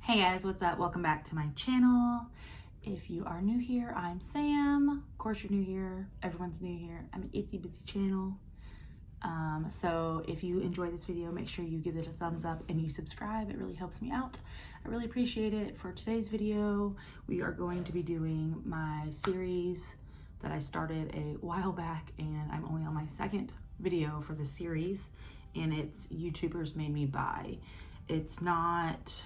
Hey guys, what's up? Welcome back to my channel. If you are new here, I'm Sam. Of course you're new here. Everyone's new here. I'm an itsy bitsy channel. So if you enjoy this video, make sure you give it a thumbs up and you subscribe. It really helps me out. I really appreciate it. For today's video, we are going to be doing my series that I started a while back, and I'm only on my second video for the series, and it's YouTubers Made Me Buy. It's not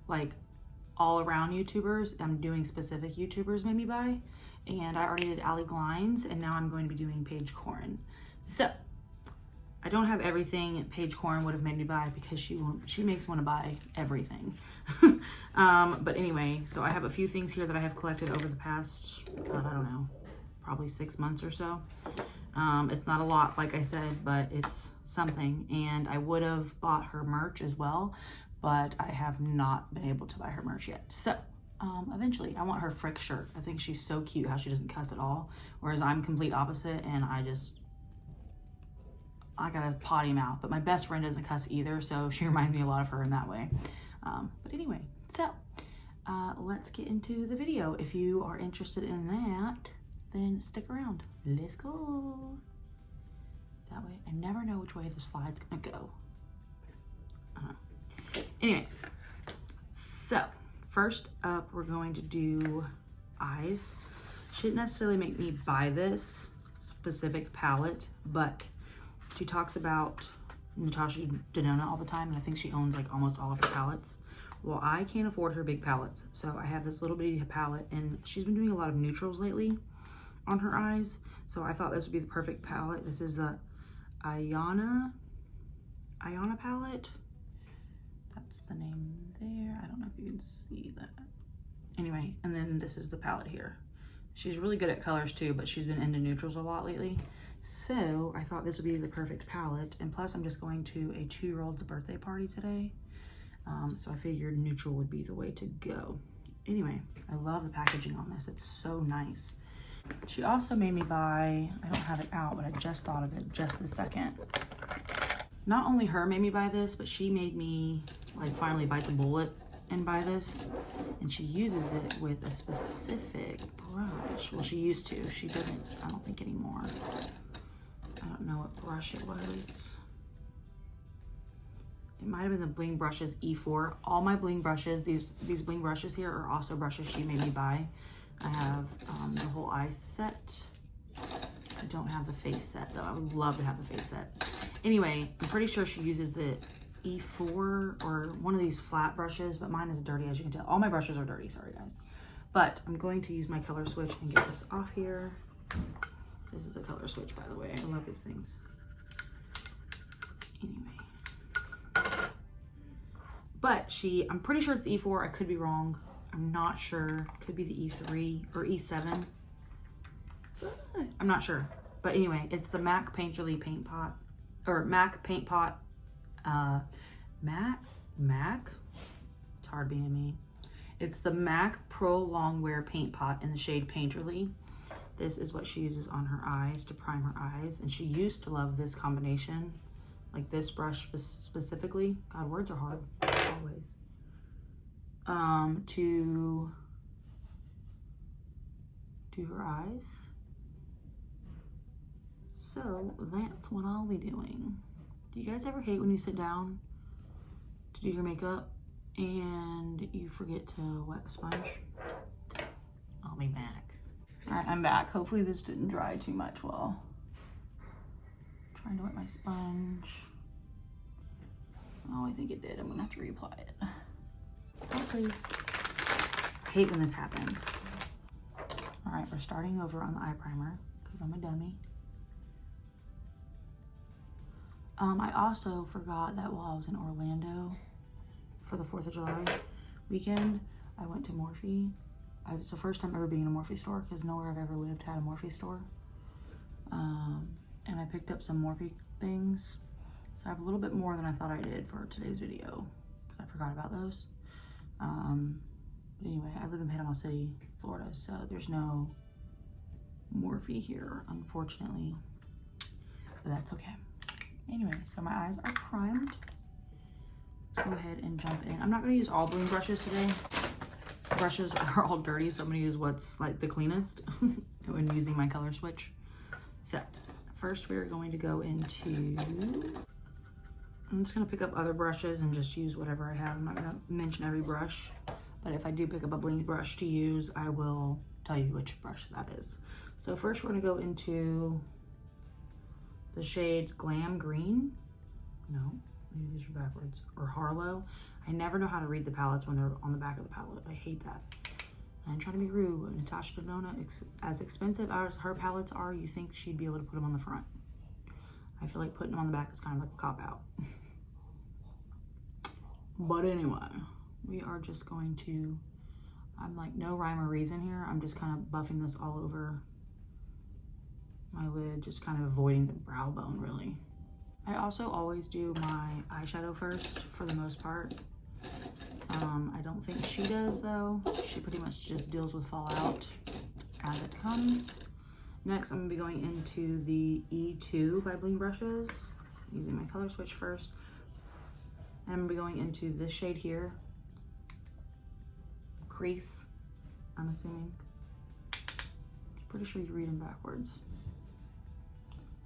like all around YouTubers. I'm doing specific YouTubers Made Me Buy, and I already did Ali Glines, and now I'm going to be doing Paige Koren. So I don't have everything Paige Koren would have made me buy because she makes me want to buy everything. But anyway, so I have a few things here that I have collected over the past, God, I don't know, probably 6 months or so. It's not a lot, like I said, but it's something. And I would have bought her merch as well, but I have not been able to buy her merch yet. So eventually, I want her Frick shirt. I think she's so cute how she doesn't cuss at all, whereas I'm complete opposite, and I got a potty mouth. But my best friend doesn't cuss either, so she reminds me a lot of her in that way. But anyway, so let's get into the video. If you are interested in that, then stick around. Let's go. That way, I never know which way the slide's gonna go. Anyway, so first up, we're going to do eyes. She didn't necessarily make me buy this specific palette, but she talks about Natasha Denona all the time, and I think she owns like almost all of her palettes. Well, I can't afford her big palettes, so I have this little bitty palette, and she's been doing a lot of neutrals lately on her eyes, so I thought this would be the perfect palette. This is the Ayana palette. That's the name there. I don't know if you can see that. Anyway, and then this is the palette here. She's really good at colors too, but she's been into neutrals a lot lately. So I thought this would be the perfect palette. And plus I'm just going to a 2-year-old's birthday party today. So I figured neutral would be the way to go. Anyway, I love the packaging on this. It's so nice. She also made me buy, I don't have it out, but I just thought of it just this second. Not only her made me buy this, but she made me like finally bite the bullet and buy this. And she uses it with a specific brush. Well, she used to. She doesn't, I don't think anymore. I don't know what brush it was. It might have been the Bling Brushes E4. All my bling brushes, these bling brushes here are also brushes she made me buy. I have the whole eye set. I don't have the face set though. I would love to have the face set. Anyway, I'm pretty sure she uses the E4 or one of these flat brushes, but mine is dirty, as you can tell. All my brushes are dirty, sorry guys. But I'm going to use my color switch and get this off here. This is a color switch, by the way. I love these things. Anyway. But I'm pretty sure it's E4. I could be wrong. I'm not sure. Could be the E3 or E7. I'm not sure. But anyway, it's the MAC Painterly Paint Pot, or MAC Paint Pot, MAC? It's hard being me. It's the MAC Pro Longwear Paint Pot in the shade Painterly. This is what she uses on her eyes to prime her eyes. And she used to love this combination, like this brush specifically. God, words are hard, always. To do her eyes. So that's what I'll be doing. Do you guys ever hate when you sit down to do your makeup and you forget to wet the sponge? I'll be back. All right, I'm back. Hopefully this didn't dry too much while trying to wet my sponge. Oh, I think it did. I'm gonna have to reapply it. Oh, please. I hate when this happens. All right, we're starting over on the eye primer because I'm a dummy. I also forgot that while I was in Orlando for the 4th of July weekend, I went to Morphe. It's the first time ever being in a Morphe store because nowhere I've ever lived had a Morphe store. And I picked up some Morphe things. So I have a little bit more than I thought I did for today's video because I forgot about those. But anyway, I live in Panama City, Florida, so there's no Morphe here, unfortunately. But that's okay. Anyway, so my eyes are primed. let's go ahead and jump in. I'm not going to use all bloom brushes today. Brushes are all dirty, so I'm going to use what's like the cleanest when using my color switch. So first we're going to go into, I'm just going to pick up other brushes and just use whatever I have. I'm not going to mention every brush, but if I do pick up a bling brush to use, I will tell you which brush that is. So first we're going to go into the shade Glam Green. No, maybe these are backwards. Or Harlow. I never know how to read the palettes when they're on the back of the palette. I hate that. I'm trying to be rude, but Natasha Denona, as expensive as her palettes are, you think she'd be able to put them on the front. I feel like putting them on the back is kind of like a cop-out. But anyway, we are just going to, I'm like no rhyme or reason here. I'm just kind of buffing this all over my lid, just kind of avoiding the brow bone really. I also always do my eyeshadow first for the most part. I don't think she does though. She pretty much just deals with fallout as it comes. Next, I'm gonna be going into the E2 by Bling Brushes, using my color switch first. And I'm gonna be going into this shade here, Crease, I'm assuming. Pretty sure you read them backwards.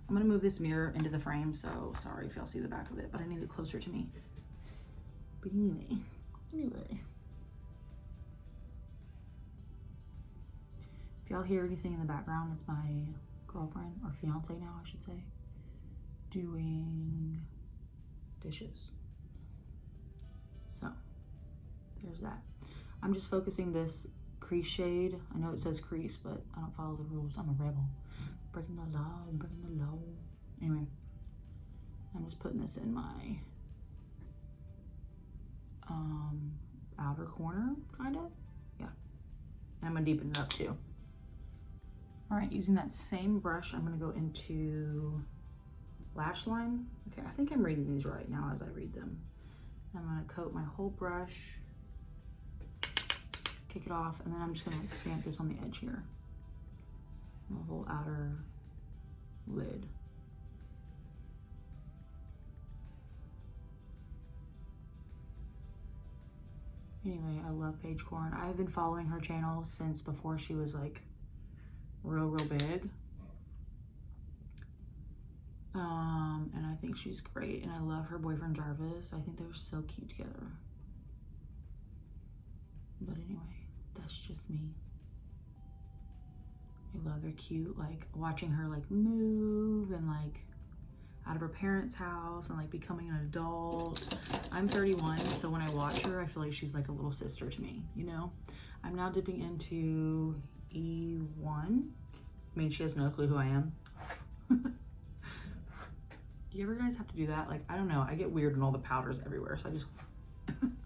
I'm gonna move this mirror into the frame, so sorry if y'all see the back of it, but I need it closer to me. But anyway. If y'all hear anything in the background, it's my girlfriend, or fiance now, I should say, doing dishes. So, there's that. I'm just focusing this crease shade. I know it says crease, but I don't follow the rules. I'm a rebel. Breaking the law, breaking the law. Anyway, I'm just putting this in my outer corner, kind of. Yeah. And I'm gonna deepen it up too. All right, using that same brush, I'm gonna go into lash line. Okay, I think I'm reading these right now as I read them. I'm gonna coat my whole brush, kick it off, and then I'm just gonna like stamp this on the edge here. The whole outer lid. Anyway, I love Paige Koren. I've been following her channel since before she was like real big. And I think she's great, and I love her boyfriend Jarvis. I think they're so cute together. But anyway, that's just me. I love they're cute, like watching her like move and like out of her parents' house and like becoming an adult. I'm 31, so when I watch her, I feel like she's like a little sister to me, you know? I'm now dipping into E1. I mean, she has no clue who I am. Do you ever guys have to do that? Like, I don't know, I get weird when all the powder's everywhere, so I just I'm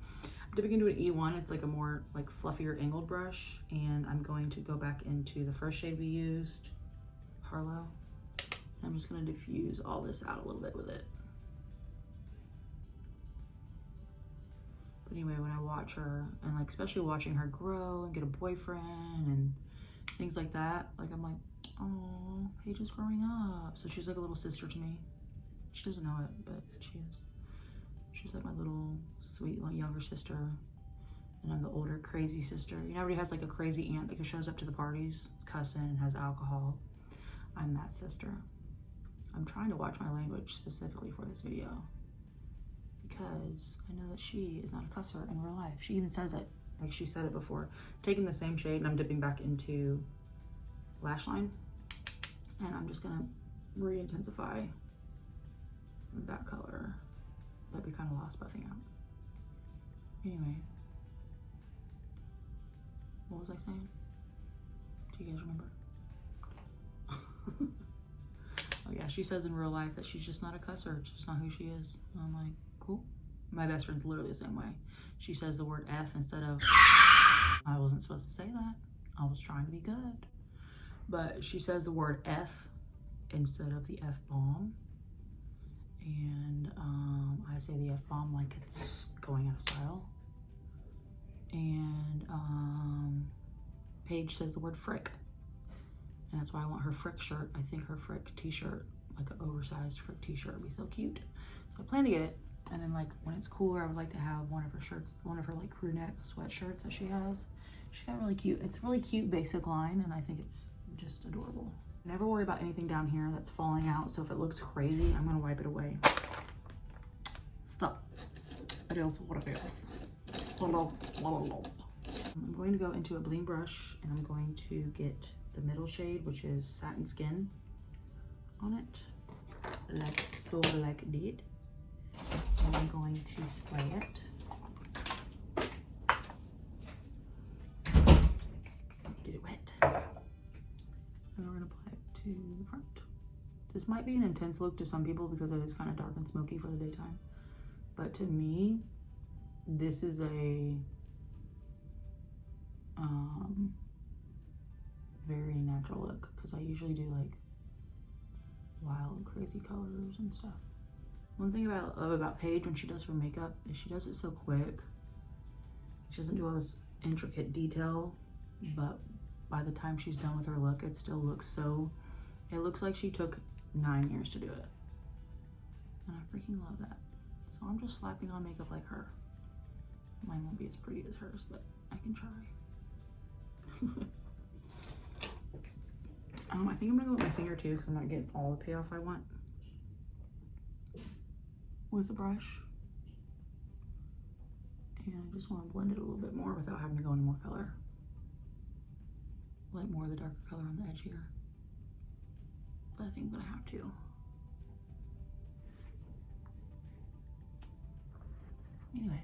dipping into an E1. It's like a more like fluffier angled brush, and I'm going to go back into the first shade we used, Harlow. I'm just gonna diffuse all this out a little bit with it. But anyway, when I watch her, and like especially watching her grow and get a boyfriend and things like that, like I'm like, oh, Paige is growing up. So she's like a little sister to me. She doesn't know it, but she is. She's like my little sweet like younger sister, and I'm the older crazy sister. You know, everybody has like a crazy aunt that shows up to the parties, it's cussing and has alcohol. I'm that sister. I'm trying to watch my language specifically for this video because I know that she is not a cusser in real life. She even says it, like she said it before. Taking the same shade and I'm dipping back into lash line, and I'm just gonna re-intensify that color that we kind of lost buffing out. Anyway, what was I saying? Do you guys remember? Oh yeah, she says in real life that she's just not a cusser. It's just not who she is. And I'm like, cool. My best friend's literally the same way. She says the word F instead of, I wasn't supposed to say that. I was trying to be good. But she says the word F instead of the F-bomb. And I say the F-bomb like it's going out of style. And Paige says the word frick. And that's why I want her frick shirt. I think her frick t-shirt, like an oversized frick t-shirt, would be so cute. So I plan to get it. And then like when it's cooler, I would like to have one of her shirts, one of her like crew neck sweatshirts that she has. She's got really cute, it's a really cute basic line, and I think it's just adorable. Never worry about anything down here that's falling out, so if it looks crazy, I'm gonna wipe it away. Stop. It is what it is. I'm going to go into a bling brush, and I'm going to get the middle shade, which is Satin Skin, on it, like so, like did. And I'm going to spray it. Get it wet. And we're gonna apply it to the front. This might be an intense look to some people because it is kind of dark and smoky for the daytime. But to me, this is a very natural look, because I usually do like wild, crazy colors and stuff. One thing I love about Paige when she does her makeup is she does it so quick. She doesn't do all this intricate detail, but by the time she's done with her look, it still looks so, it looks like she took 9 years to do it. And I freaking love that. So I'm just slapping on makeup like her. Mine won't be as pretty as hers, but I can try. I think I'm gonna go with my finger too, because I'm not getting all the payoff I want with the brush. And I just want to blend it a little bit more without having to go any more color. Like more of the darker color on the edge here. But I think I'm gonna have to. Anyway,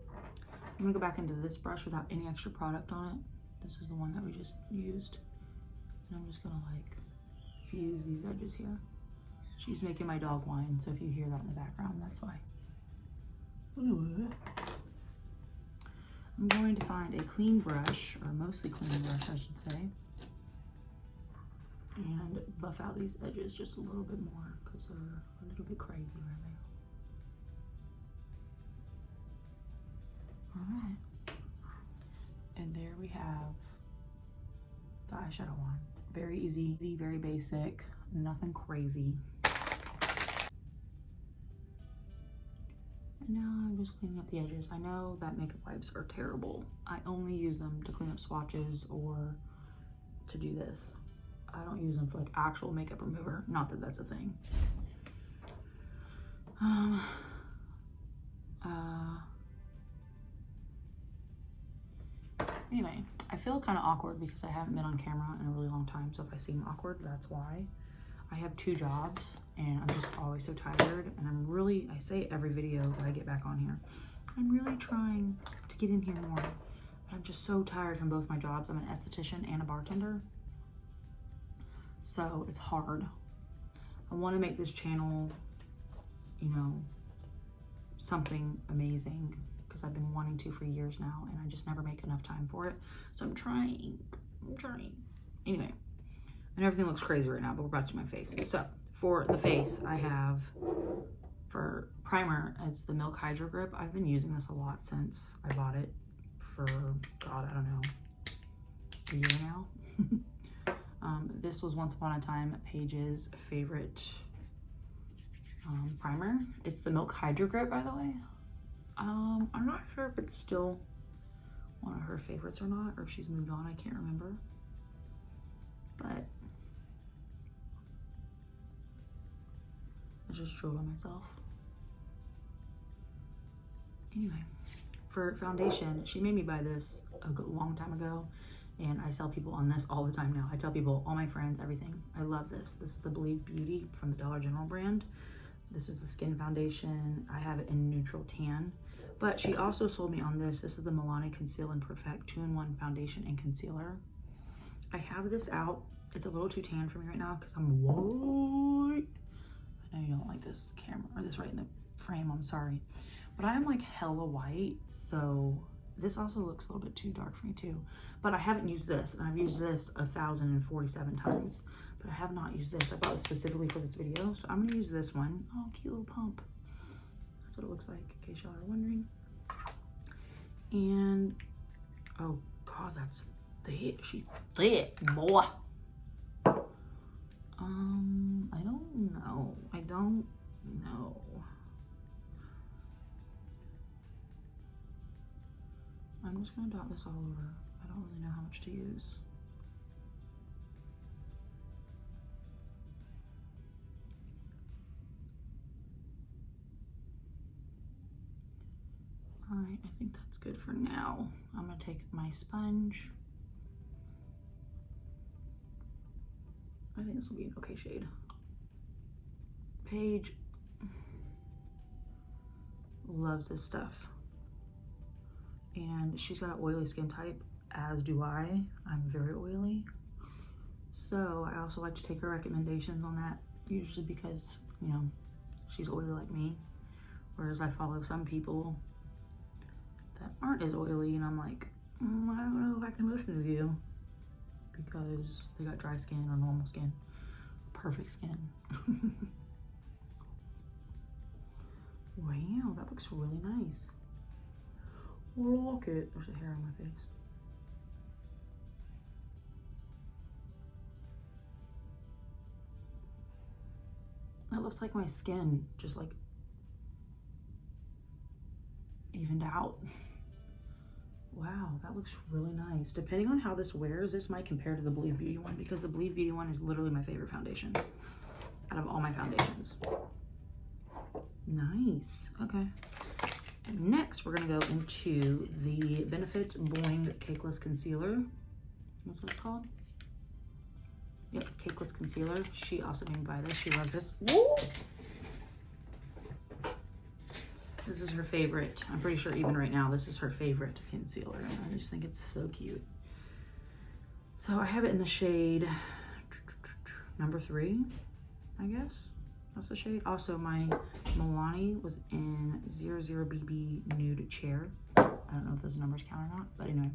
I'm gonna go back into this brush without any extra product on it. This is the one that we just used. And I'm just gonna like fuse these edges here. She's making my dog whine, so if you hear that in the background, that's why. I'm going to find a clean brush, or mostly clean brush, I should say, and buff out these edges just a little bit more because they're a little bit crazy right now. All right. And there we have the eyeshadow on. Very easy, very basic, nothing crazy. And now I'm just cleaning up the edges. I know that makeup wipes are terrible. I only use them to clean up swatches or to do this. I don't use them for like actual makeup remover. Not that that's a thing. Anyway, I feel kind of awkward because I haven't been on camera in a really long time. So if I seem awkward, that's why. I have 2 jobs and I'm just always so tired, and I'm really, I say every video that I get back on here, I'm really trying to get in here more, but I'm just so tired from both my jobs. I'm an esthetician and a bartender, so it's hard. I want to make this channel, you know, something amazing, because I've been wanting to for years now, and I just never make enough time for it. So I'm trying. Anyway, and everything looks crazy right now, but we're about to do my face. So for the face, I have, for primer, it's the Milk Hydro Grip. I've been using this a lot since I bought it for, God, I don't know, a year now. This was once upon a time Paige's favorite primer. It's the Milk Hydro Grip, by the way. I'm not sure if it's still one of her favorites or not, or if she's moved on, I can't remember. But I just drove on myself. Anyway, for foundation, she made me buy this a long time ago, and I sell people on this all the time now. I tell people, all my friends, everything. I love this. This is the Believe Beauty from the Dollar General brand. This is the skin foundation. I have it in neutral tan, but she also sold me on this. This is the Milani Conceal and Perfect 2-in-1 foundation and concealer. I have this out. It's a little too tan for me right now because I'm white. I know you don't like this camera, or this right in the frame, I'm sorry. But I am like hella white, so this also looks a little bit too dark for me too. But I haven't used this, and I've used this 1,047 times. But I have not used this. I bought it specifically for this video, so I'm gonna use this one. Oh, cute little pump. That's what it looks like, in case y'all are wondering. And, oh God, that's thick. She's thick, boy. I don't know. I'm just gonna dot this all over. I don't really know how much to use. All right, I think that's good for now. I'm gonna take my sponge. I think this will be an okay shade. Paige loves this stuff. And she's got an oily skin type, as do I. I'm very oily. So I also like to take her recommendations on that, usually because, you know, she's oily like me. Whereas I follow some people that aren't as oily, and I'm like, I don't know if I can listen to you, because they got dry skin or normal skin, perfect skin. Wow, that looks really nice. Look it. There's a hair on my face. That looks like my skin just like evened out. Wow, that looks really nice. Depending on how this wears, this might compare to the Believe Beauty one, because the Believe Beauty one is literally my favorite foundation out of all my foundations. Nice. Okay. And next, we're gonna go into the Benefit Boing Cakeless Concealer. That's what it's called. Yep, Cakeless Concealer. She also made me buy this. She loves this. Woo! This is her favorite. I'm pretty sure even right now, this is her favorite concealer. And I just think it's so cute. So I have it in the shade number 3, I guess. That's the shade. Also, my Milani was in 00BB Nude Chair. I don't know if those numbers count or not, but anyway.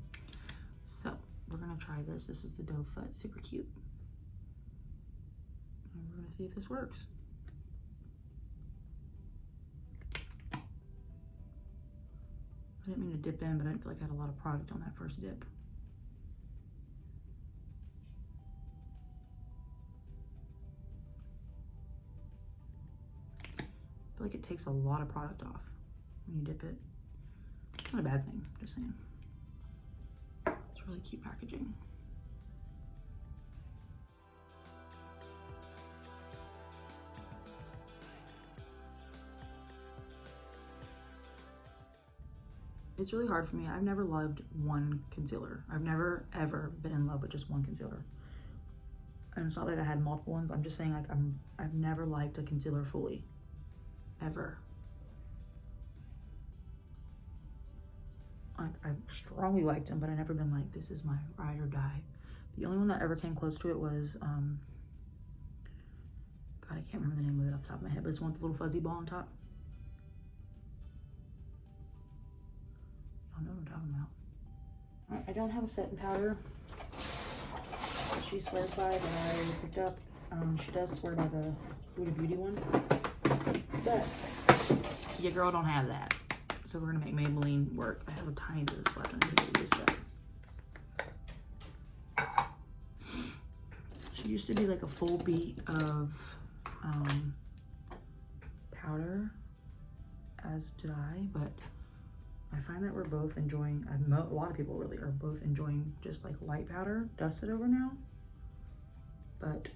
So we're gonna try this. This is the Doe Foot, super cute. And we're gonna see if this works. I didn't mean to dip in, but I didn't feel like I had a lot of product on that first dip. I feel like it takes a lot of product off when you dip it. It's not a bad thing, just saying. It's really cute packaging. It's really hard for me. I've never loved one concealer. I've never ever been in love with just one concealer. And it's not that I had multiple ones. I'm just saying, like, I've never liked a concealer fully. Ever. Like, I strongly liked them, but I never been like, this is my ride or die. The only one that ever came close to it was, God, I can't remember the name of it off the top of my head, but it's one with the little fuzzy ball on top. Y'all know what I'm talking about. I don't have a setting powder that she swears by that I picked up. She does swear by the Huda Beauty one. But your girl don't have that. So we're gonna make Maybelline work. I have a tiny bit of this left. I need to use that. She used to be like a full beat of powder, as did I, but I find that we're both enjoying, a lot of people really are both enjoying just like light powder, dusted over now. But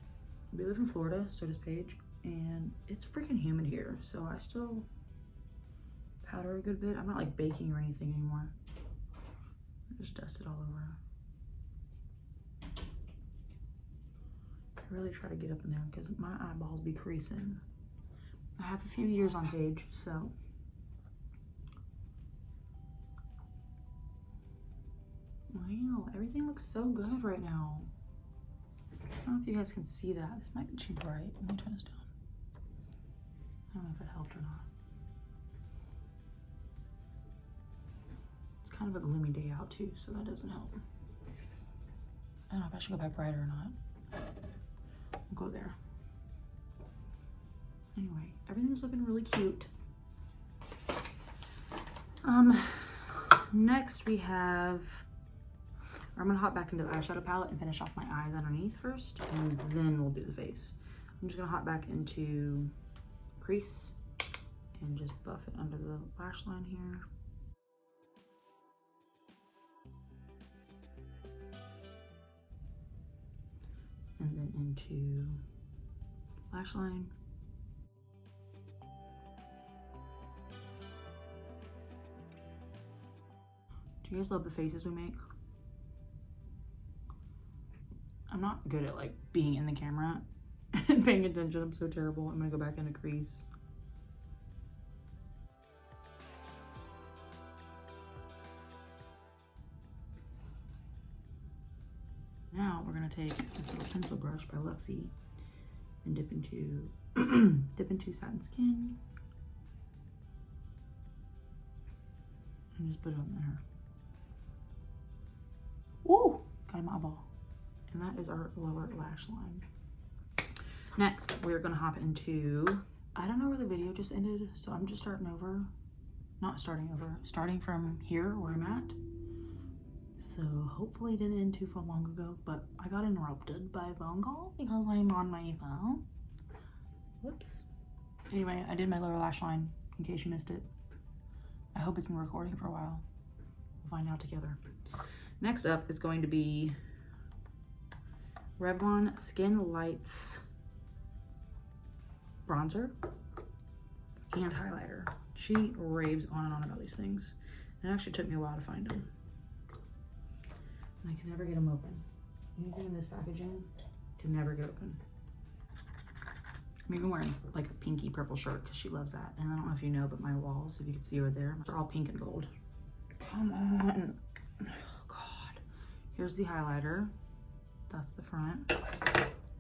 we live in Florida, so does Paige. And it's freaking humid here, so I still powder a good bit. I'm not like baking or anything anymore. I just dust it all over. I really try to get up in there because my eyeballs be creasing. I have a few years on Paige, so. Wow, everything looks so good right now. I don't know if you guys can see that. This might be too bright. Let me turn this down. I don't know if that helped or not. It's kind of a gloomy day out too, so that doesn't help. I don't know if I should go back brighter or not. We'll go there. Anyway, everything's looking really cute. Next we have, I'm gonna hop back into the eyeshadow palette and finish off my eyes underneath first, and then we'll do the face. I'm just gonna hop back into crease and just buff it under the lash line here. then into lash line. Do you guys love the faces we make? I'm not good at like being in the camera and paying attention. I'm so terrible. I'm gonna go back into crease. Now we're gonna take this little pencil brush by Luxie and dip into Satin Skin and just put it on there. Woo! Got in my eyeball. And that is our lower lash line. Next, we're gonna hop into, I don't know where the video just ended, so I'm just starting over. Not starting over, starting from here where I'm at. So hopefully it didn't end too far long ago, but I got interrupted by a phone call because I'm on my phone. Whoops. Anyway, I did my lower lash line in case you missed it. I hope it's been recording for a while. We'll find out together. Next up is going to be Revlon Skin Lights bronzer and highlighter. She raves on and on about these things. It actually took me a while to find them. And I can never get them open. Anything in this packaging can never get open. I'm even wearing like a pinky purple shirt because she loves that. And I don't know if you know, but my walls, if you can see over there, they're all pink and gold. Come on. Oh God. Here's the highlighter. That's the front.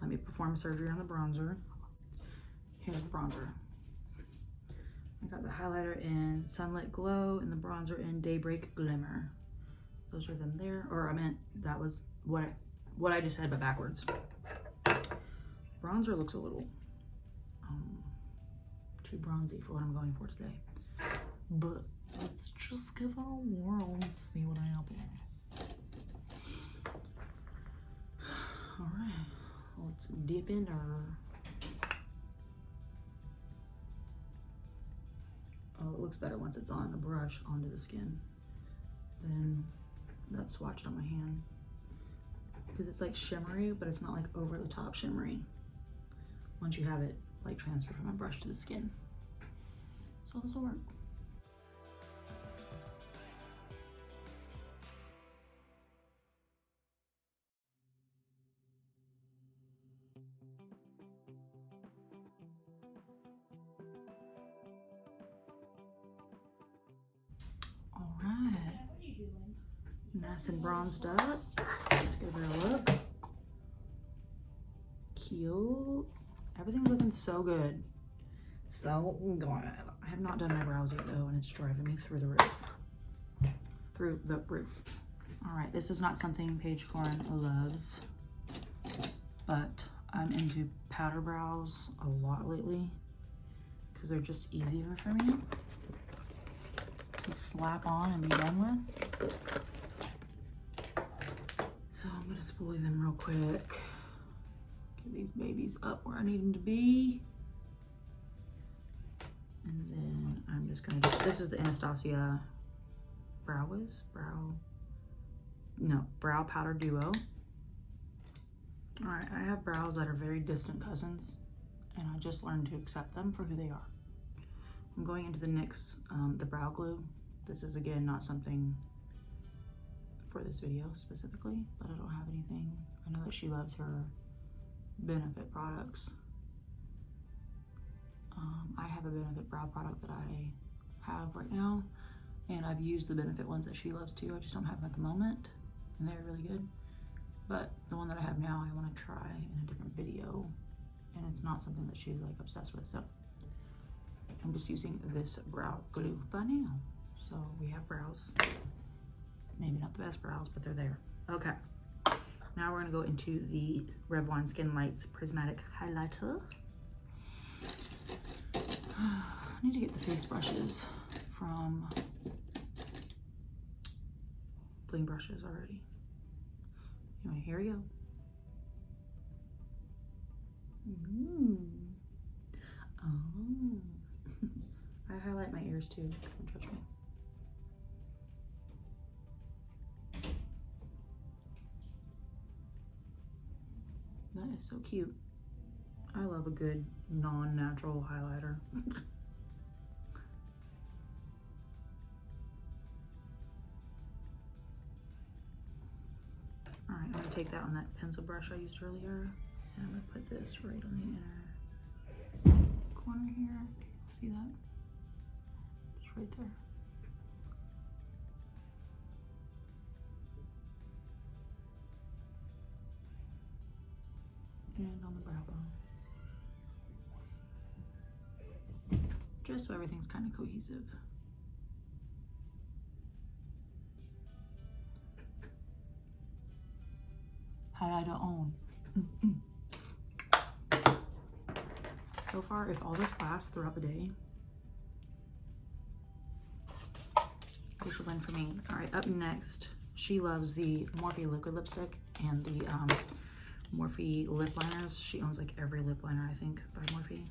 Let me perform surgery on the bronzer. Here's the bronzer. I got the highlighter in Sunlit Glow and the bronzer in Daybreak Glimmer. Those are them there. Or I meant that was what I just said, but backwards. Bronzer looks a little too bronzy for what I'm going for today. But let's just give it a whirl and see what happens. All right, let's dip in our. Oh, it looks better once it's on a brush onto the skin. Then that's swatched on my hand because it's like shimmery, but it's not like over the top shimmery once you have it like transferred from a brush to the skin. So this will work. All right, nice and bronzed up. Let's give her a look. Cute. Everything's looking so good. So good. I have not done my brows yet though, and it's driving me through the roof. Through the roof. All right, this is not something Paige Koren loves, but I'm into powder brows a lot lately because they're just easier for me to slap on and be done with. So I'm gonna spoolie them real quick. Get these babies up where I need them to be. And then I'm just gonna do, this is the Anastasia Brow Powder Duo. All right, I have brows that are very distant cousins, and I just learned to accept them for who they are. I'm going into the NYX, the brow glue. This is again not something for this video specifically, but I don't have anything. I know that she loves her Benefit products. I have a Benefit brow product that I have right now, and I've used the Benefit ones that she loves too. I just don't have them at the moment, and they're really good. But the one that I have now, I want to try in a different video, and it's not something that she's like obsessed with, so I'm just using this brow glue for now. So we have brows. Maybe not the best brows, but they're there. Okay. Now we're gonna go into the Revlon Skin Lights Prismatic Highlighter. I need to get the face brushes from Bling Brushes already. Anyway, here we go. Oh. I highlight my ears too, don't trust me. That is so cute. I love a good non-natural highlighter. All right, I'm gonna take that on that pencil brush I used earlier, and I'm gonna put this right on the inner corner here. Can you see that? Just right there. And on the brow bone. Just so everything's kind of cohesive. Highlighter on. So far, if all this lasts throughout the day, this will win for me. All right, up next, she loves the Morphe liquid lipstick and the Morphe lip liners. She owns like every lip liner, I think, by Morphe.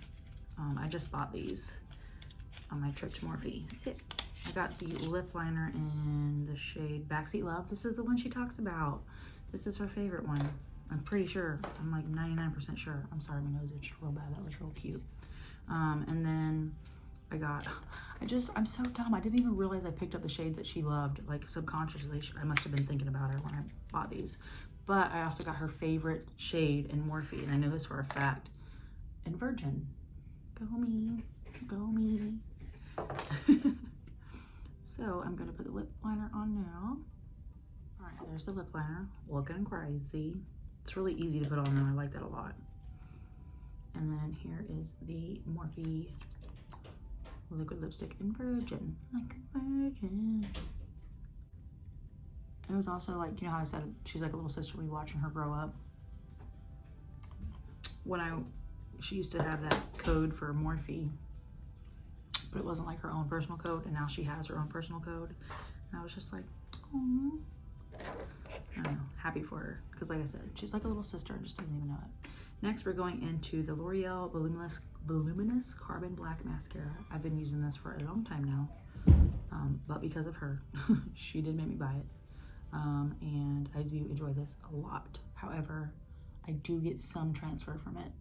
I just bought these on my trip to Morphe. I got the lip liner in the shade Backseat Love. This is the one she talks about. This is her favorite one. I'm pretty sure. I'm like 99% sure. I'm sorry, my nose itched real bad. That was real cute. And then I got, I'm so dumb. I didn't even realize I picked up the shades that she loved. Like subconsciously, I must have been thinking about her when I bought these. But I also got her favorite shade in Morphe, and I know this for a fact, in Virgin. Go me, go me. So I'm gonna put the lip liner on now. All right, there's the lip liner, looking crazy. It's really easy to put on though, I like that a lot. And then here is the Morphe liquid lipstick in Virgin, like a virgin. It was also like, you know how I said she's like a little sister, we watching her grow up. She used to have that code for Morphe, but it wasn't like her own personal code, and now she has her own personal code. And I was just like, oh, I don't know, happy for her, because like I said, she's like a little sister and just doesn't even know it. Next, we're going into the L'Oreal Voluminous Carbon Black Mascara. I've been using this for a long time now, but because of her, she did make me buy it. And I do enjoy this a lot. However, I do get some transfer from it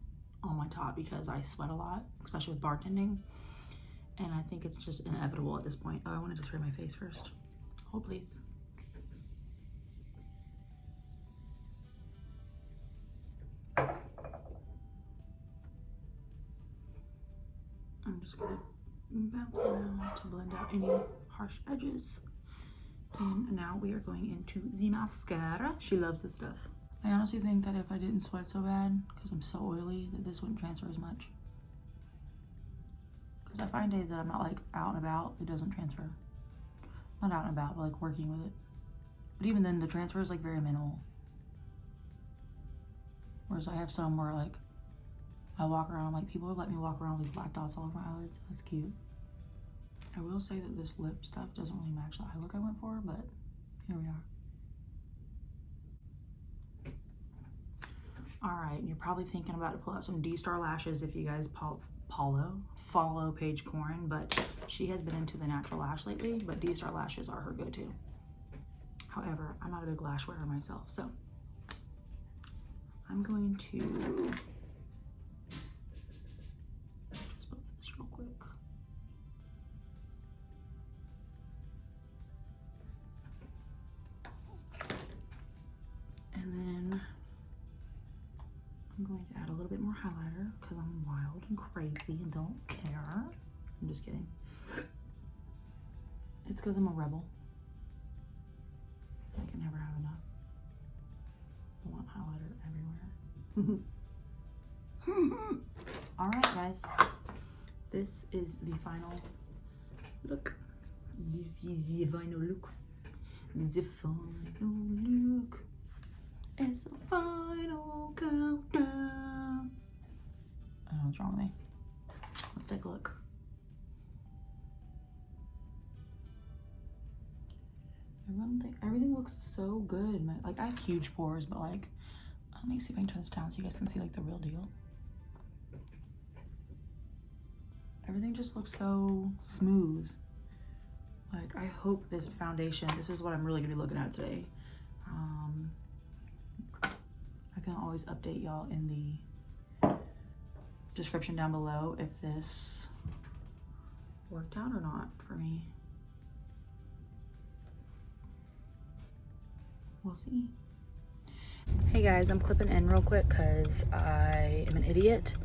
on my top because I sweat a lot, especially with bartending. And I think it's just inevitable at this point. Oh, I wanted to spray my face first. Hold please. I'm just gonna bounce around to blend out any harsh edges. And now we are going into the mascara. She loves this stuff. I honestly think that if I didn't sweat so bad, because I'm so oily, that this wouldn't transfer as much. Because I find days that I'm not like out and about, it doesn't transfer. Not out and about, but like working with it. But even then, the transfer is like very minimal. Whereas I have some where like, I walk around, I'm like, people have let me walk around with these black dots all over my eyelids. That's cute. I will say that this lip stuff doesn't really match the eye look I went for, but here we are. All right, and you're probably thinking about to pull out some D-Star lashes if you guys follow Paige Koren, but she has been into the natural lash lately, but D-Star lashes are her go-to. However, I'm not a big lash wearer myself, so I'm going to just put this real quick. And then I'm going to add a little bit more highlighter because I'm wild and crazy and don't care. I'm just kidding. It's because I'm a rebel. I can never have enough. I want highlighter everywhere. All right, guys. This is the final look. This is the final look. The final look. It's the final countdown. I don't know what's wrong with me. Let's take a look. Everything looks so good. Like, I have huge pores, but like, let me see if I can turn this down so you guys can see like the real deal. Everything just looks so smooth. Like, I hope this foundation, this is what I'm really gonna be looking at today. I can always update y'all in the description down below if this worked out or not for me. We'll see. Hey guys, I'm clipping in real quick because I am an idiot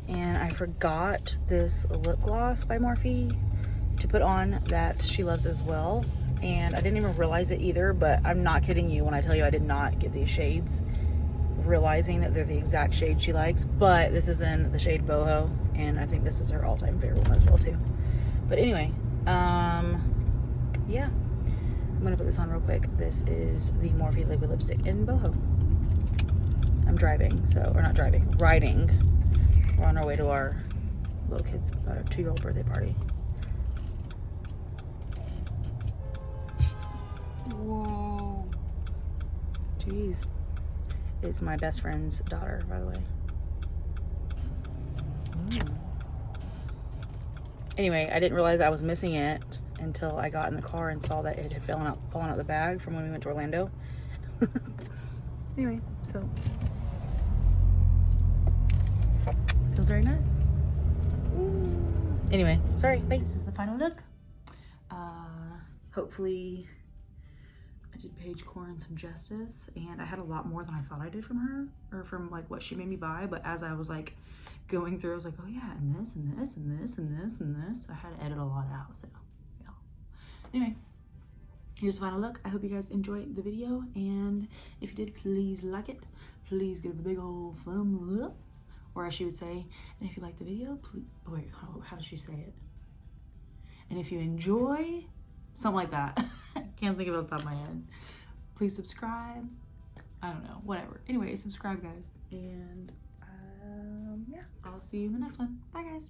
and I forgot this lip gloss by Morphe to put on that she loves as well. And I didn't even realize it either, but I'm not kidding you when I tell you I did not get these shades, realizing that they're the exact shade she likes. But this is in the shade Boho, and I think this is her all-time favorite one as well too. But anyway, yeah, I'm gonna put this on real quick. This is the Morphe liquid lipstick in Boho. I'm driving, or not driving, riding. We're on our way to our little kid's 2-year-old birthday party. Whoa. Jeez. It's my best friend's daughter, by the way. Anyway, I didn't realize I was missing it until I got in the car and saw that it had fallen out the bag from when we went to Orlando. Anyway, so feels very nice. Anyway, sorry. Bye. This is the final look. Hopefully I did Paige Koren some justice, and I had a lot more than I thought I did from her, or from like what she made me buy. But as I was like going through, I was like, oh yeah, and this and this and this and this and this. I had to edit a lot out, so yeah. Anyway, here's the final look. I hope you guys enjoyed the video, and if you did, please like it. Please give it a big old thumbs up, or as she would say, and if you like the video, please, wait, how does she say it? And if you enjoy, something like that. I can't think of it off the top of my head. Please subscribe. I don't know, whatever. Anyway, subscribe guys, and yeah, I'll see you in the next one. Bye guys.